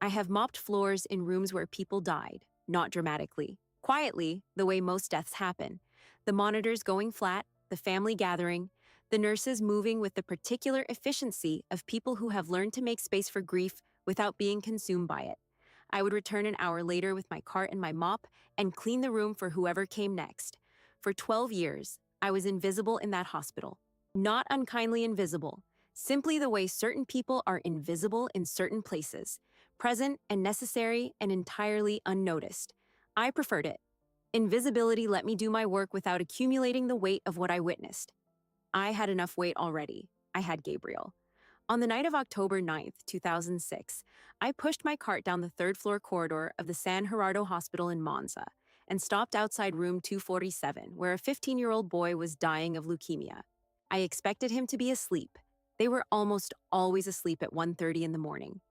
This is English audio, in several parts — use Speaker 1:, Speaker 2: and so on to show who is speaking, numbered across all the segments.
Speaker 1: I have mopped floors in rooms where people died, not dramatically. Quietly, the way most deaths happen. The monitors going flat, the family gathering, the nurses moving with the particular efficiency of people who have learned to make space for grief without being consumed by it. I would return an hour later with my cart and my mop and clean the room for whoever came next. For 12 years, I was invisible in that hospital. Not unkindly invisible, simply the way certain people are invisible in certain places, present and necessary and entirely unnoticed. I preferred it. Invisibility let me do my work without accumulating the weight of what I witnessed. I had enough weight already. I had Gabriel. On the night of October 9th, 2006, I pushed my cart down the third-floor corridor of the San Gerardo Hospital in Monza and stopped outside room 247, where a 15-year-old boy was dying of leukemia. I expected him to be asleep. They were almost always asleep at 1:30 in the morning.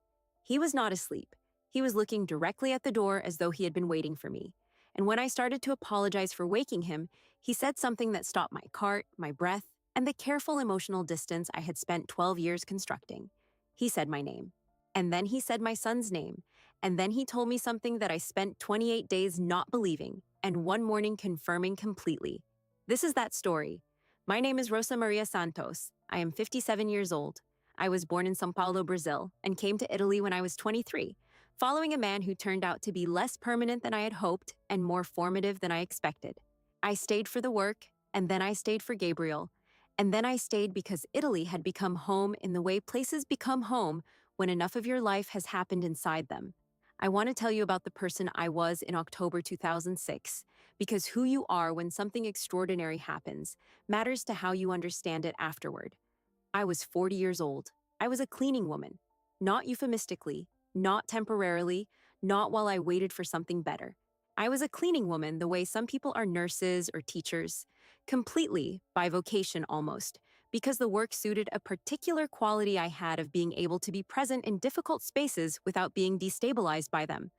Speaker 1: He was not asleep. He was looking directly at the door as though he had been waiting for me. And when I started to apologize for waking him, he said something that stopped my cart, my breath, and the careful emotional distance I had spent 12 years constructing. He said my name. And then he said my son's name. And then he told me something that I spent 28 days not believing, and one morning confirming completely. This is that story. My name is Rosa Maria Santos. I am 57 years old. I was born in São Paulo, Brazil, and came to Italy when I was 23, following a man who turned out to be less permanent than I had hoped and more formative than I expected. I stayed for the work, and then I stayed for Gabriel, and then I stayed because Italy had become home in the way places become home when enough of your life has happened inside them. I want to tell you about the person I was in October 2006, because who you are when something extraordinary happens matters to how you understand it afterward. I was 40 years old. I was a cleaning woman. Not euphemistically, not temporarily, not while I waited for something better. I was a cleaning woman the way some people are nurses or teachers, completely, by vocation almost, because the work suited a particular quality I had of being able to be present in difficult spaces without being destabilized by them.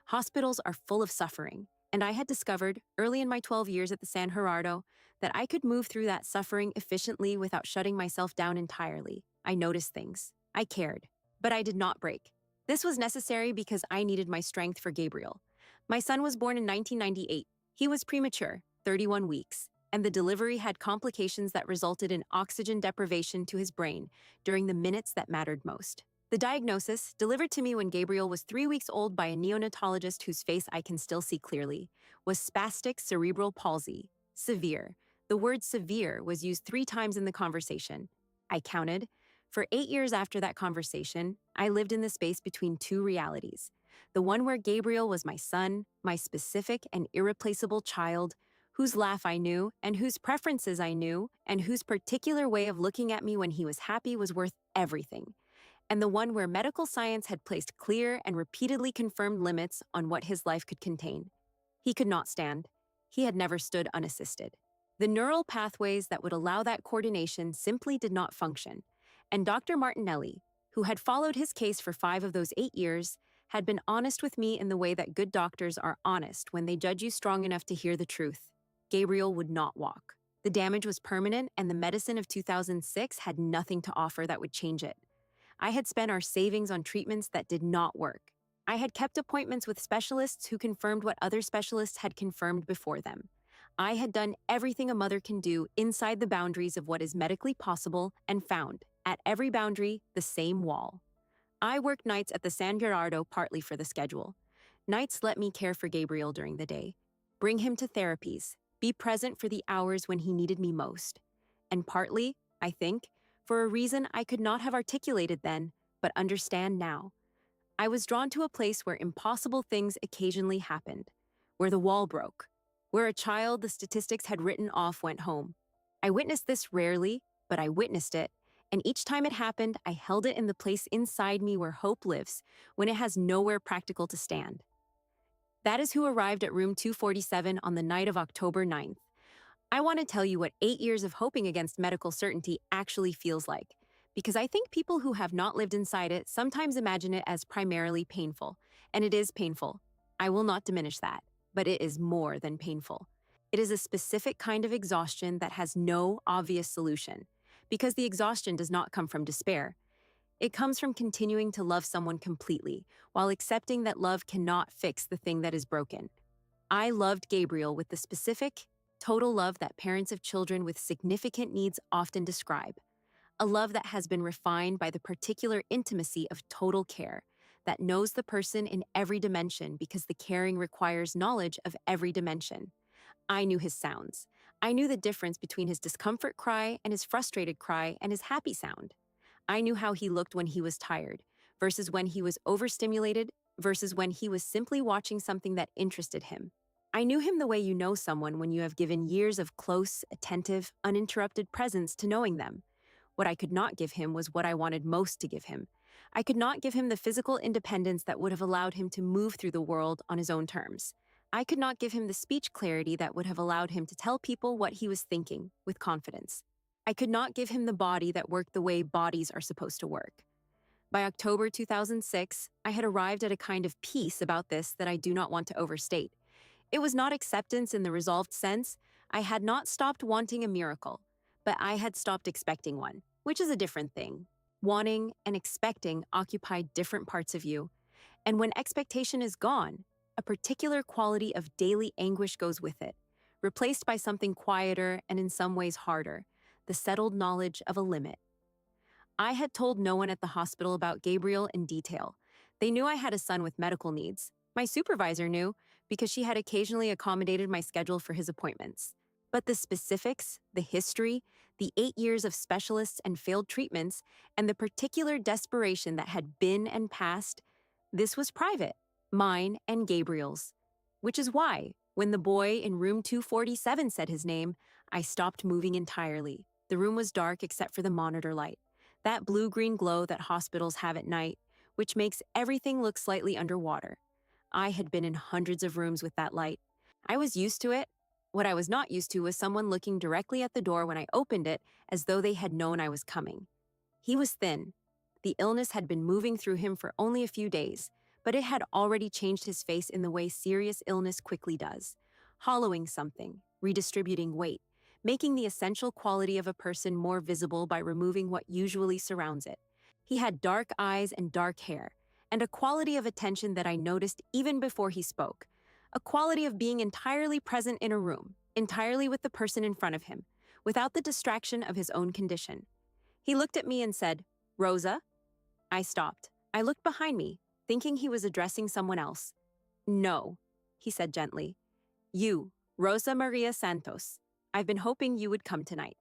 Speaker 1: Hospitals are full of suffering, and I had discovered, early in my 12 years at the San Gerardo, that I could move through that suffering efficiently without shutting myself down entirely. I noticed things. I cared. But I did not break. This was necessary because I needed my strength for Gabriel. My son was born in 1998. He was premature, 31 weeks, and the delivery had complications that resulted in oxygen deprivation to his brain during the minutes that mattered most. The diagnosis, delivered to me when Gabriel was 3 weeks old by a neonatologist whose face I can still see clearly, was spastic cerebral palsy, severe. The word severe was used 3 times in the conversation. I counted. For 8 years after that conversation, I lived in the space between 2 realities. The one where Gabriel was my son, my specific and irreplaceable child, whose laugh I knew, and whose preferences I knew, and whose particular way of looking at me when he was happy was worth everything. And the one where medical science had placed clear and repeatedly confirmed limits on what his life could contain. He could not stand. He had never stood unassisted. The neural pathways that would allow that coordination simply did not function. And Dr. Martinelli, who had followed his case for 5 of those 8 years, had been honest with me in the way that good doctors are honest when they judge you strong enough to hear the truth. Gabriel would not walk. The damage was permanent, and the medicine of 2006 had nothing to offer that would change it. I had spent our savings on treatments that did not work. I had kept appointments with specialists who confirmed what other specialists had confirmed before them. I had done everything a mother can do inside the boundaries of what is medically possible and found, at every boundary, the same wall. I worked nights at the San Gerardo partly for the schedule. Nights let me care for Gabriel during the day, bring him to therapies, be present for the hours when he needed me most. And partly, I think, for a reason I could not have articulated then, but understand now. I was drawn to a place where impossible things occasionally happened, where the wall broke, where a child the statistics had written off went home. I witnessed this rarely, but I witnessed it, and each time it happened, I held it in the place inside me where hope lives, when it has nowhere practical to stand. That is who arrived at room 247 on the night of October 9th. I want to tell you what 8 years of hoping against medical certainty actually feels like, because I think people who have not lived inside it sometimes imagine it as primarily painful, and it is painful. I will not diminish that, but it is more than painful. It is a specific kind of exhaustion that has no obvious solution, because the exhaustion does not come from despair. It comes from continuing to love someone completely, while accepting that love cannot fix the thing that is broken. I loved Gabriel with the specific, total love that parents of children with significant needs often describe. A love that has been refined by the particular intimacy of total care, that knows the person in every dimension because the caring requires knowledge of every dimension. I knew his sounds. I knew the difference between his discomfort cry and his frustrated cry and his happy sound. I knew how he looked when he was tired, versus when he was overstimulated, versus when he was simply watching something that interested him. I knew him the way you know someone when you have given years of close, attentive, uninterrupted presence to knowing them. What I could not give him was what I wanted most to give him. I could not give him the physical independence that would have allowed him to move through the world on his own terms. I could not give him the speech clarity that would have allowed him to tell people what he was thinking with confidence. I could not give him the body that worked the way bodies are supposed to work. By October 2006, I had arrived at a kind of peace about this that I do not want to overstate. It was not acceptance in the resolved sense. I had not stopped wanting a miracle, but I had stopped expecting one, which is a different thing. Wanting and expecting occupy different parts of you, and when expectation is gone, a particular quality of daily anguish goes with it, replaced by something quieter and in some ways harder, the settled knowledge of a limit. I had told no one at the hospital about Gabriel in detail. They knew I had a son with medical needs. My supervisor knew because she had occasionally accommodated my schedule for his appointments. But the specifics, the history, the 8 years of specialists and failed treatments, and the particular desperation that had been and passed, this was private, mine and Gabriel's. Which is why, when the boy in room 247 said his name, I stopped moving entirely. The room was dark except for the monitor light, that blue-green glow that hospitals have at night, which makes everything look slightly underwater. I had been in hundreds of rooms with that light. I was used to it. What I was not used to was someone looking directly at the door when I opened it as though they had known I was coming. He was thin. The illness had been moving through him for only a few days, but it had already changed his face in the way serious illness quickly does, hollowing something, redistributing weight, making the essential quality of a person more visible by removing what usually surrounds it. He had dark eyes and dark hair, and a quality of attention that I noticed even before he spoke, a quality of being entirely present in a room, entirely with the person in front of him, without the distraction of his own condition. He looked at me and said, "Rosa?" I stopped. I looked behind me, thinking he was addressing someone else. "No," he said gently. "You, Rosa Maria Santos. I've been hoping you would come tonight."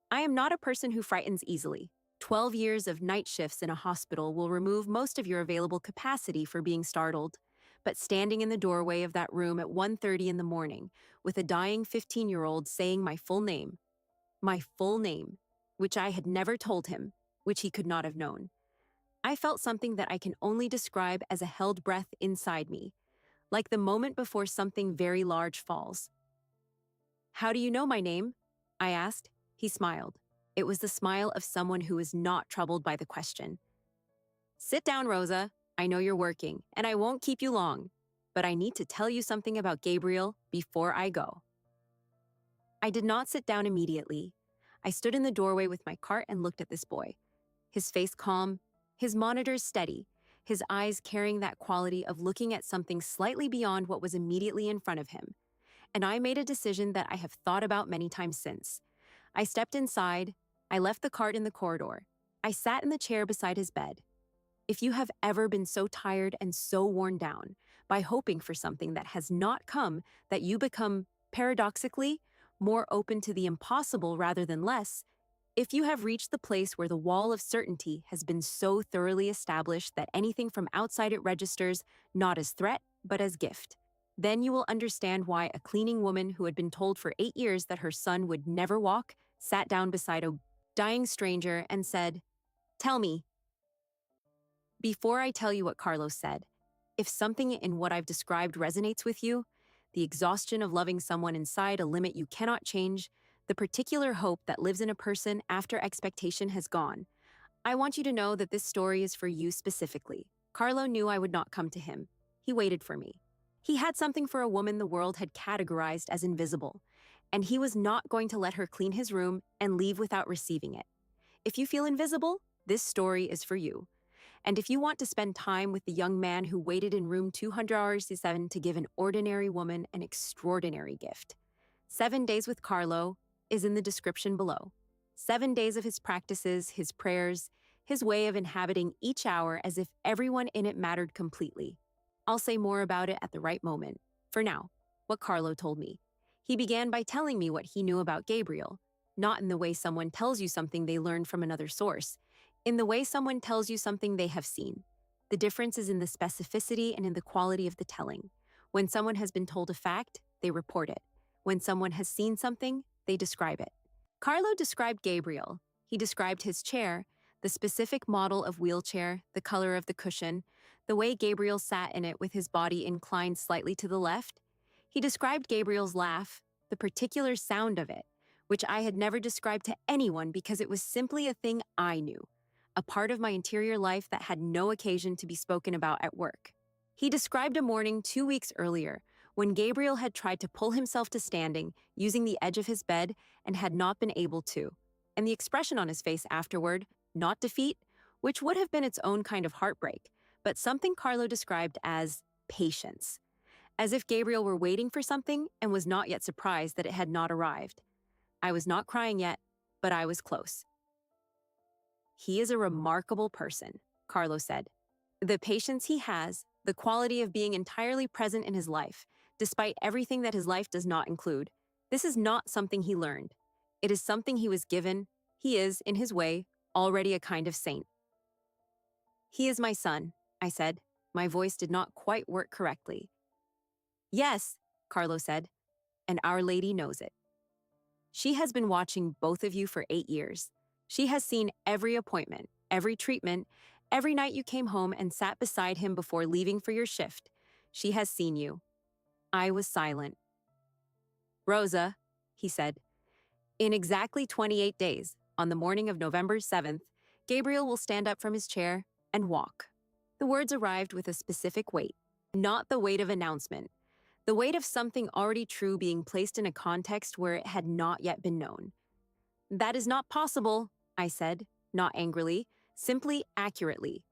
Speaker 1: I am not a person who frightens easily. 12 years of night shifts in a hospital will remove most of your available capacity for being startled. But standing in the doorway of that room at 1:30 in the morning, with a dying 15-year-old saying my full name, which I had never told him, which he could not have known, I felt something that I can only describe as a held breath inside me, like the moment before something very large falls. "How do you know my name?" I asked. He smiled. It was the smile of someone who is not troubled by the question. "Sit down, Rosa. I know you're working, and I won't keep you long, but I need to tell you something about Gabriel before I go." I did not sit down immediately. I stood in the doorway with my cart and looked at this boy. His face calm, his monitors steady, his eyes carrying that quality of looking at something slightly beyond what was immediately in front of him. And I made a decision that I have thought about many times since. I stepped inside. I left the cart in the corridor. I sat in the chair beside his bed. If you have ever been so tired and so worn down by hoping for something that has not come that you become, paradoxically, more open to the impossible rather than less, if you have reached the place where the wall of certainty has been so thoroughly established that anything from outside it registers not as threat but as gift, then you will understand why a cleaning woman who had been told for 8 years that her son would never walk sat down beside a dying stranger and said, "Tell me." Before I tell you what Carlos said, if something in what I've described resonates with you, the exhaustion of loving someone inside a limit you cannot change, the particular hope that lives in a person after expectation has gone, I want you to know that this story is for you specifically. Carlo knew I would not come to him. He waited for me. He had something for a woman the world had categorized as invisible, and he was not going to let her clean his room and leave without receiving it. If you feel invisible, This story is for you. And if you want to spend time with the young man who waited in room 207 to give an ordinary woman an extraordinary gift, 7 Days with Carlo is in the description below. 7 days of his practices, his prayers, his way of inhabiting each hour as if everyone in it mattered completely. I'll say more about it at the right moment. For now, what Carlo told me. He began by telling me what he knew about Gabriel, not in the way someone tells you something they learned from another source, in the way someone tells you something they have seen. The difference is in the specificity and in the quality of the telling. When someone has been told a fact, they report it. When someone has seen something, they describe it. Carlo described Gabriel. He described his chair, the specific model of wheelchair, the color of the cushion, the way Gabriel sat in it with his body inclined slightly to the left. He described Gabriel's laugh, the particular sound of it, which I had never described to anyone because it was simply a thing I knew, a part of my interior life that had no occasion to be spoken about at work. He described a morning 2 weeks earlier when Gabriel had tried to pull himself to standing using the edge of his bed and had not been able to, and the expression on his face afterward, not defeat, which would have been its own kind of heartbreak, but something Carlo described as patience, as if Gabriel were waiting for something and was not yet surprised that it had not arrived. I was not crying yet, but I was close. He is a remarkable person, Carlo said. The patience he has, the quality of being entirely present in his life, despite everything that his life does not include. This is not something he learned. It is something he was given. He is, in his way, already a kind of saint. He is my son, I said. My voice did not quite work correctly. Yes, Carlo said, and Our Lady knows it. She has been watching both of you for 8 years. She has seen every appointment, every treatment, every night you came home and sat beside him before leaving for your shift. She has seen you. I was silent. Rosa, he said, in exactly 28 days, on the morning of November 7th, Gabriel will stand up from his chair and walk. The words arrived with a specific weight, not the weight of announcement, the weight of something already true being placed in a context where it had not yet been known. That is not possible, I said, not angrily, simply accurately.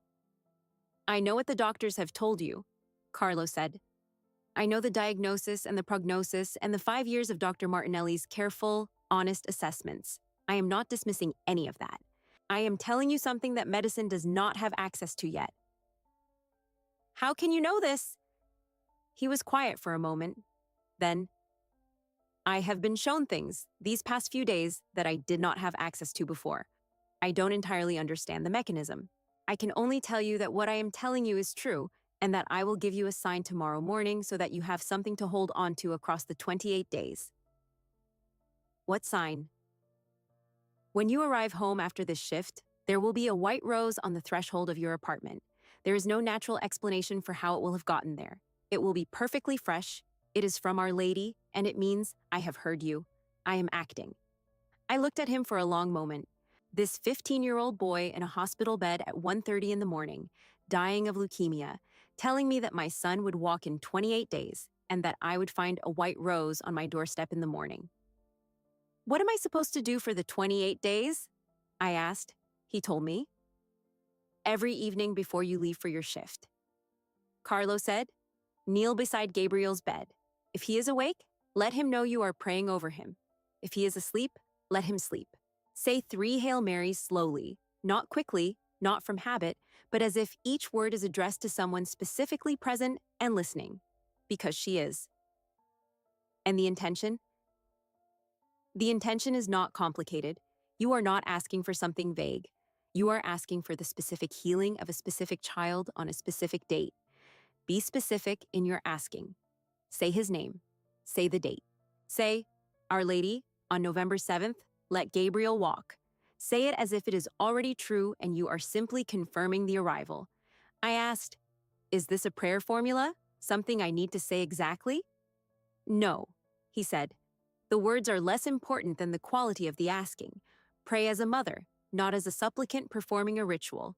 Speaker 1: I know what the doctors have told you, Carlo said. I know the diagnosis and the prognosis and the 5 years of Dr. Martinelli's careful, honest assessments. I am not dismissing any of that. I am telling you something that medicine does not have access to yet. How can you know this? He was quiet for a moment. Then, I have been shown things these past few days that I did not have access to before. I don't entirely understand the mechanism. I can only tell you that what I am telling you is true, and that I will give you a sign tomorrow morning so that you have something to hold on to across the 28 days. What sign? When you arrive home after this shift, there will be a white rose on the threshold of your apartment. There is no natural explanation for how it will have gotten there. It will be perfectly fresh. It is from Our Lady, and it means I have heard you. I am acting. I looked at him for a long moment. This 15-year-old boy in a hospital bed at 1:30 in the morning, dying of leukemia, telling me that my son would walk in 28 days and that I would find a white rose on my doorstep in the morning. What am I supposed to do for the 28 days? I asked. He told me. Every evening before you leave for your shift. Carlo said, kneel beside Gabriel's bed. If he is awake, let him know you are praying over him. If he is asleep, let him sleep. Say 3 Hail Marys slowly, not quickly, not from habit, but as if each word is addressed to someone specifically present and listening, because she is. And the intention? The intention is not complicated. You are not asking for something vague. You are asking for the specific healing of a specific child on a specific date. Be specific in your asking. Say his name. Say the date. Say, Our Lady, on November 7th, let Gabriel walk. Say it as if it is already true and you are simply confirming the arrival. I asked, is this a prayer formula? Something I need to say exactly? No, he said. The words are less important than the quality of the asking. Pray as a mother, not as a supplicant performing a ritual.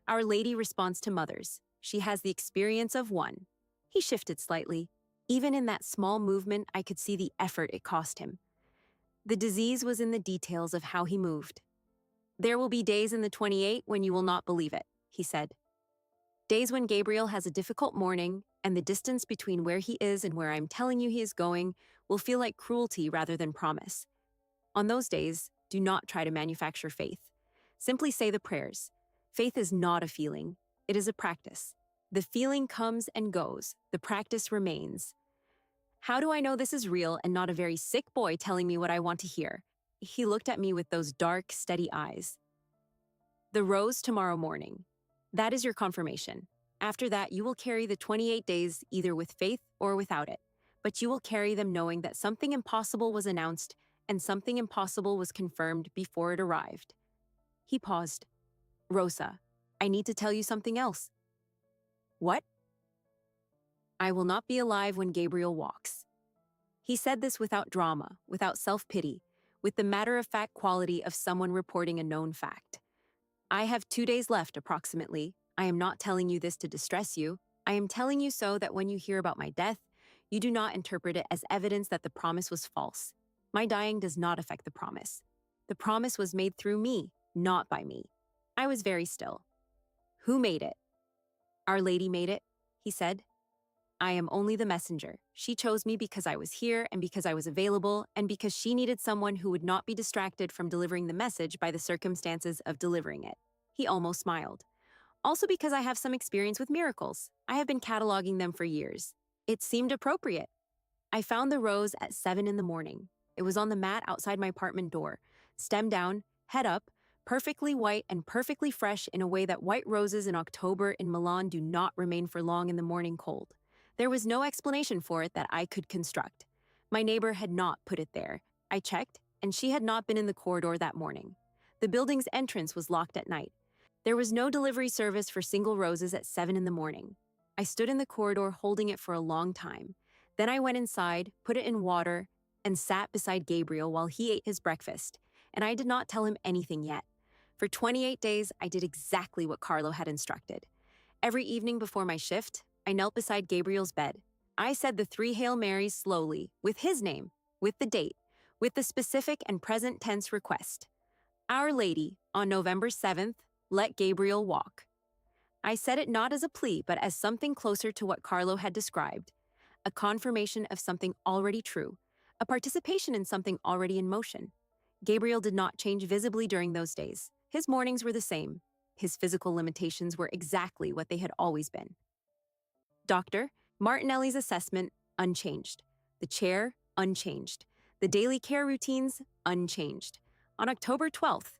Speaker 1: Our Lady responds to mothers. She has the experience of one. He shifted slightly. Even in that small movement, I could see the effort it cost him. The disease was in the details of how he moved. There will be days in the 28 when you will not believe it, he said. Days when Gabriel has a difficult morning, and the distance between where he is and where I'm telling you he is going will feel like cruelty rather than promise. On those days, do not try to manufacture faith. Simply say the prayers. Faith is not a feeling, it is a practice. The feeling comes and goes, the practice remains. How do I know this is real and not a very sick boy telling me what I want to hear? He looked at me with those dark, steady eyes. The rose tomorrow morning. That is your confirmation. After that, you will carry the 28 days either with faith or without it. But you will carry them knowing that something impossible was announced and something impossible was confirmed before it arrived. He paused. Rosa, I need to tell you something else. What? I will not be alive when Gabriel walks. He said this without drama, without self-pity, with the matter-of-fact quality of someone reporting a known fact. I have 2 days left, approximately. I am not telling you this to distress you. I am telling you so that when you hear about my death, you do not interpret it as evidence that the promise was false. My dying does not affect the promise. The promise was made through me, not by me. I was very still. Who made it? Our Lady made it, he said. I am only the messenger. She chose me because I was here and because I was available and because she needed someone who would not be distracted from delivering the message by the circumstances of delivering it. He almost smiled. Also because I have some experience with miracles. I have been cataloging them for years. It seemed appropriate. I found the rose at 7 in the morning. It was on the mat outside my apartment door, stem down, head up, perfectly white and perfectly fresh in a way that white roses in October in Milan do not remain for long in the morning cold. There was no explanation for it that I could construct. My neighbor had not put it there. I checked, and she had not been in the corridor that morning. The building's entrance was locked at night. There was no delivery service for single roses at 7 in the morning. I stood in the corridor holding it for a long time. Then I went inside, put it in water, and sat beside Gabriel while he ate his breakfast, and I did not tell him anything yet. For 28 days, I did exactly what Carlo had instructed. Every evening before my shift, I knelt beside Gabriel's bed. I said the 3 Hail Marys slowly, with his name, with the date, with the specific and present tense request. Our Lady, on November 7th, let Gabriel walk. I said it not as a plea, but as something closer to what Carlo had described, a confirmation of something already true, a participation in something already in motion. Gabriel did not change visibly during those days. His mornings were the same. His physical limitations were exactly what they had always been. Doctor, Martinelli's assessment, unchanged. The chair, unchanged. The daily care routines, unchanged. On October 12th,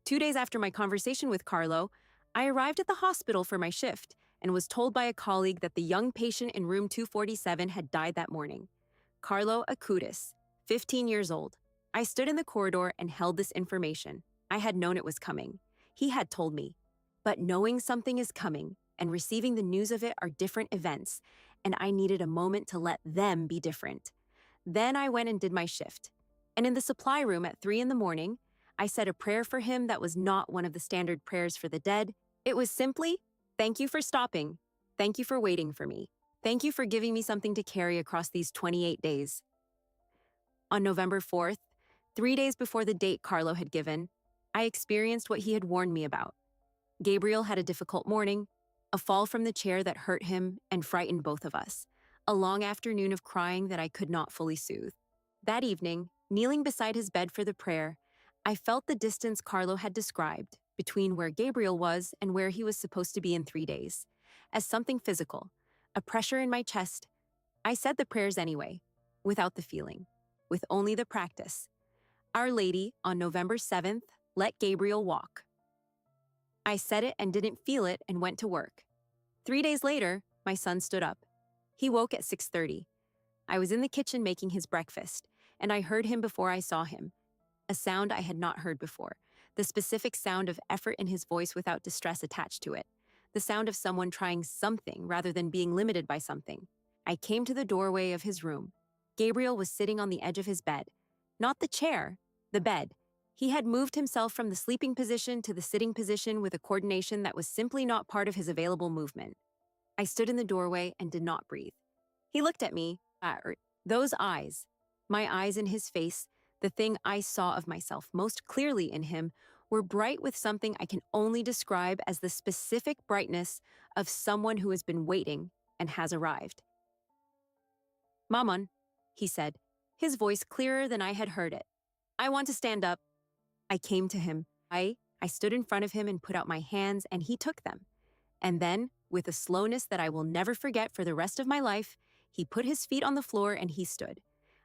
Speaker 1: 2 days after my conversation with Carlo, I arrived at the hospital for my shift and was told by a colleague that the young patient in room 247 had died that morning. Carlo Acutis, 15 years old. I stood in the corridor and held this information. I had known it was coming. He had told me. But knowing something is coming and receiving the news of it are different events, and I needed a moment to let them be different. Then I went and did my shift. And in the supply room at 3 in the morning, I said a prayer for him that was not one of the standard prayers for the dead. It was simply, thank you for stopping. Thank you for waiting for me. Thank you for giving me something to carry across these 28 days. On November 4th, 3 days before the date Carlo had given, I experienced what he had warned me about. Gabriel had a difficult morning, a fall from the chair that hurt him and frightened both of us, a long afternoon of crying that I could not fully soothe. That evening, kneeling beside his bed for the prayer, I felt the distance Carlo had described between where Gabriel was and where he was supposed to be in 3 days, as something physical, a pressure in my chest. I said the prayers anyway, without the feeling, with only the practice. Our Lady, on November 7th, let Gabriel walk. I said it and didn't feel it and went to work. 3 days later, my son stood up. He woke at 6:30. I was in the kitchen making his breakfast, and I heard him before I saw him. A sound I had not heard before, the specific sound of effort in his voice without distress attached to it, the sound of someone trying something rather than being limited by something. I came to the doorway of his room. Gabriel was sitting on the edge of his bed. Not the chair, the bed. He had moved himself from the sleeping position to the sitting position with a coordination that was simply not part of his available movement. I stood in the doorway and did not breathe. He looked at me, those eyes, my eyes in his face, the thing I saw of myself most clearly in him, were bright with something I can only describe as the specific brightness of someone who has been waiting and has arrived. "Maman," he said, his voice clearer than I had heard it. "I want to stand up." I came to him. I stood in front of him and put out my hands, and he took them. And then, with a slowness that I will never forget for the rest of my life, he put his feet on the floor and he stood.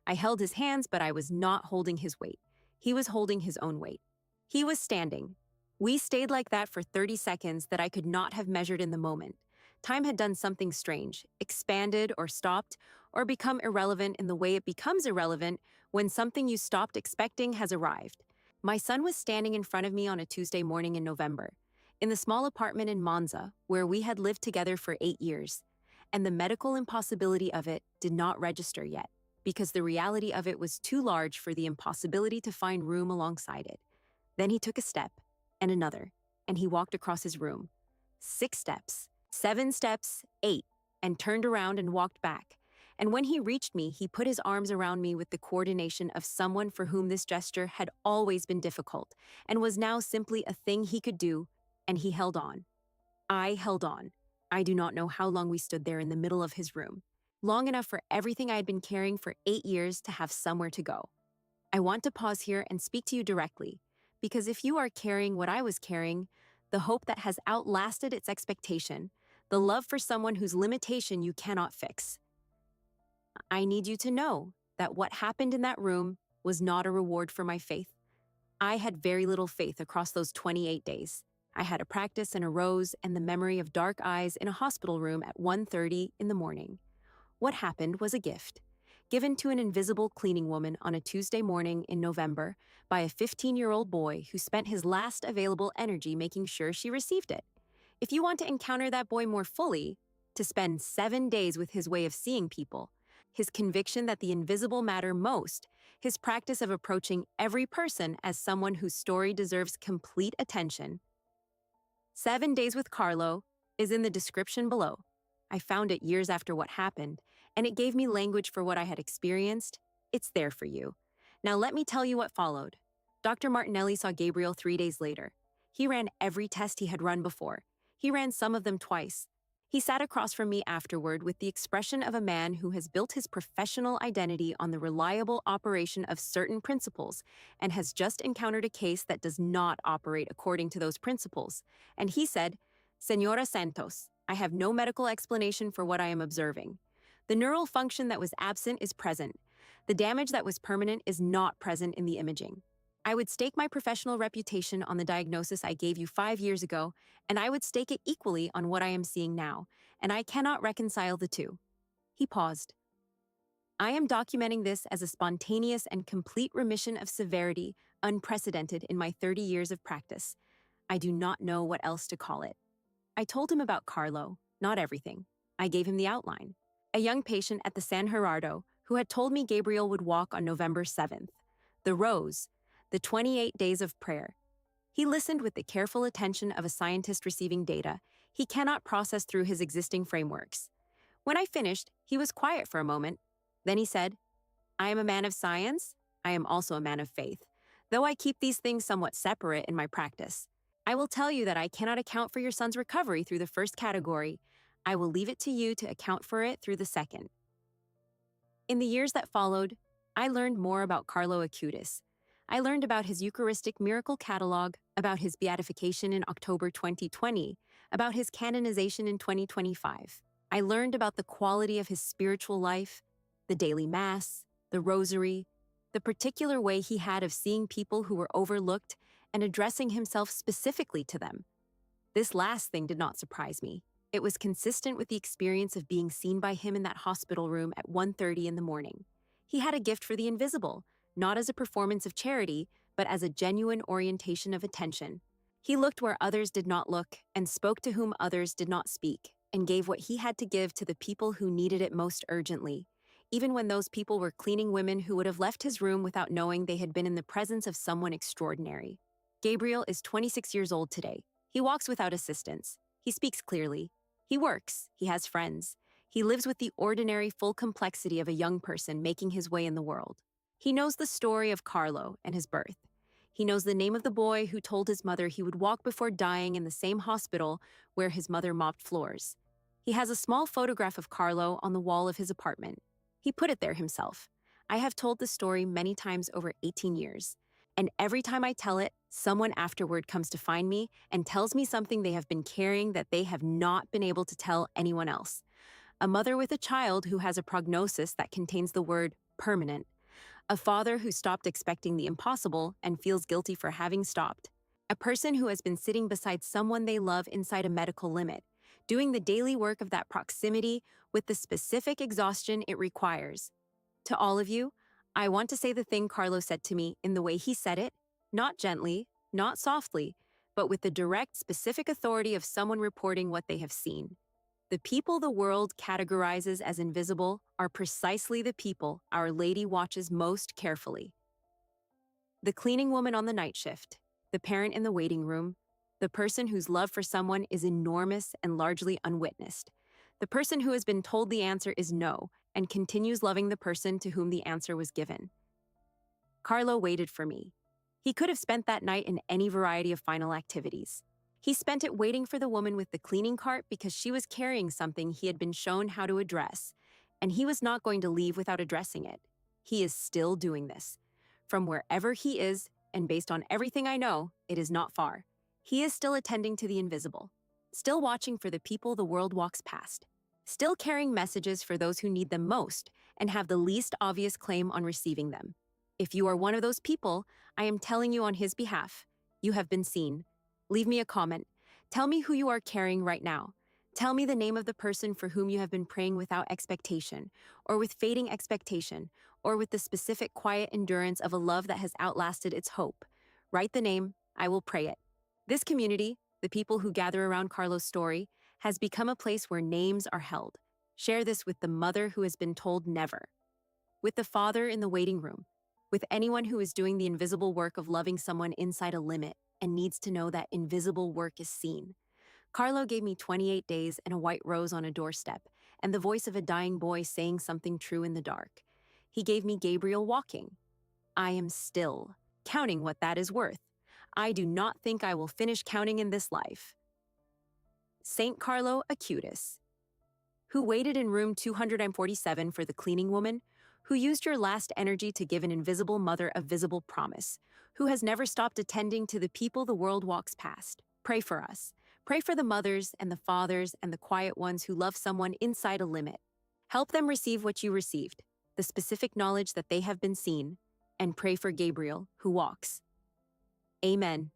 Speaker 1: I held his hands, but I was not holding his weight. He was holding his own weight. He was standing. We stayed like that for 30 seconds that I could not have measured in the moment. Time had done something strange, expanded or stopped, or become irrelevant in the way it becomes irrelevant when something you stopped expecting has arrived. My son was standing in front of me on a Tuesday morning in November, in the small apartment in Monza, where we had lived together for 8 years. And the medical impossibility of it did not register yet, because the reality of it was too large for the impossibility to find room alongside it. Then he took a step, and another, and he walked across his room. 6 steps, 7 steps, 8, and turned around and walked back. And when he reached me, he put his arms around me with the coordination of someone for whom this gesture had always been difficult, and was now simply a thing he could do, and he held on. I held on. I do not know how long we stood there in the middle of his room. Long enough for everything I had been carrying for 8 years to have somewhere to go. I want to pause here and speak to you directly, because if you are carrying what I was carrying, the hope that has outlasted its expectation, the love for someone whose limitation you cannot fix, I need you to know that what happened in that room was not a reward for my faith. I had very little faith across those 28 days. I had a practice and a rose and the memory of dark eyes in a hospital room at 1:30 in the morning. What happened was a gift, given to an invisible cleaning woman on a Tuesday morning in November by a 15-year-old boy who spent his last available energy making sure she received it. If you want to encounter that boy more fully, to spend 7 days with his way of seeing people, his conviction that the invisible matter most, his practice of approaching every person as someone whose story deserves complete attention. 7 Days with Carlo is in the description below. I found it years after what happened, and it gave me language for what I had experienced. It's there for you. Now let me tell you what followed. Dr. Martinelli saw Gabriel 3 days later. He ran every test he had run before. He ran some of them twice. He sat across from me afterward with the expression of a man who has built his professional identity on the reliable operation of certain principles and has just encountered a case that does not operate according to those principles. And he said, "Senora Santos, I have no medical explanation for what I am observing. The neural function that was absent is present. The damage that was permanent is not present in the imaging. I would stake my professional reputation on the diagnosis I gave you 5 years ago, and I would stake it equally on what I am seeing now, and I cannot reconcile the two." He paused. "I am documenting this as a spontaneous and complete remission of severity unprecedented in my 30 years of practice. I do not know what else to call it." I told him about Carlo, not everything. I gave him the outline. A young patient at the San Gerardo who had told me Gabriel would walk on November 7th. The rose, the 28 days of prayer. He listened with the careful attention of a scientist receiving data he cannot process through his existing frameworks. When I finished, he was quiet for a moment. Then he said, "I am a man of science. I am also a man of faith, though I keep these things somewhat separate in my practice. I will tell you that I cannot account for your son's recovery through the first category. I will leave it to you to account for it through the second." In the years that followed, I learned more about Carlo Acutis. I learned about his Eucharistic miracle catalog, about his beatification in October 2020, about his canonization in 2025. I learned about the quality of his spiritual life, the daily mass, the rosary, the particular way he had of seeing people who were overlooked and addressing himself specifically to them. This last thing did not surprise me. It was consistent with the experience of being seen by him in that hospital room at 1:30 in the morning. He had a gift for the invisible, not as a performance of charity, but as a genuine orientation of attention. He looked where others did not look and spoke to whom others did not speak, and gave what he had to give to the people who needed it most urgently, even when those people were cleaning women who would have left his room without knowing they had been in the presence of someone extraordinary. Gabriel is 26 years old today. He walks without assistance. He speaks clearly. He works. He has friends. He lives with the ordinary full complexity of a young person making his way in the world. He knows the story of Carlo and his birth. He knows the name of the boy who told his mother he would walk before dying in the same hospital where his mother mopped floors. He has a small photograph of Carlo on the wall of his apartment. He put it there himself. I have told the story many times over 18 years. And every time I tell it, someone afterward comes to find me and tells me something they have been carrying that they have not been able to tell anyone else. A mother with a child who has a prognosis that contains the word permanent. A father who stopped expecting the impossible and feels guilty for having stopped. A person who has been sitting beside someone they love inside a medical limit, doing the daily work of that proximity with the specific exhaustion it requires. To all of you, I want to say the thing Carlo said to me in the way he said it, not gently, not softly, but with the direct, specific authority of someone reporting what they have seen. The people the world categorizes as invisible are precisely the people Our Lady watches most carefully. The cleaning woman on the night shift, the parent in the waiting room, the person whose love for someone is enormous and largely unwitnessed, the person who has been told the answer is no and continues loving the person to whom the answer was given. Carlo waited for me. He could have spent that night in any variety of final activities. He spent it waiting for the woman with the cleaning cart because she was carrying something he had been shown how to address, and he was not going to leave without addressing it. He is still doing this. From wherever he is, and based on everything I know, it is not far. He is still attending to the invisible, still watching for the people the world walks past, still carrying messages for those who need them most and have the least obvious claim on receiving them. If you are one of those people, I am telling you on his behalf, you have been seen. Leave me a comment. Tell me who you are carrying right now. Tell me the name of the person for whom you have been praying without expectation, or with fading expectation, or with the specific quiet endurance of a love that has outlasted its hope. Write the name, I will pray it. This community, the people who gather around Carlo's story, has become a place where names are held. Share this with the mother who has been told never, with the father in the waiting room, with anyone who is doing the invisible work of loving someone inside a limit and needs to know that invisible work is seen. Carlo gave me 28 days and a white rose on a doorstep, and the voice of a dying boy saying something true in the dark. He gave me Gabriel walking. I am still counting what that is worth. I do not think I will finish counting in this life. Saint Carlo Acutis, who waited in room 247 for the cleaning woman, who used your last energy to give an invisible mother a visible promise, who has never stopped attending to the people the world walks past. Pray for us. Pray for the mothers and the fathers and the quiet ones who love someone inside a limit. Help them receive what you received, the specific knowledge that they have been seen, and pray for Gabriel, who walks. Amen.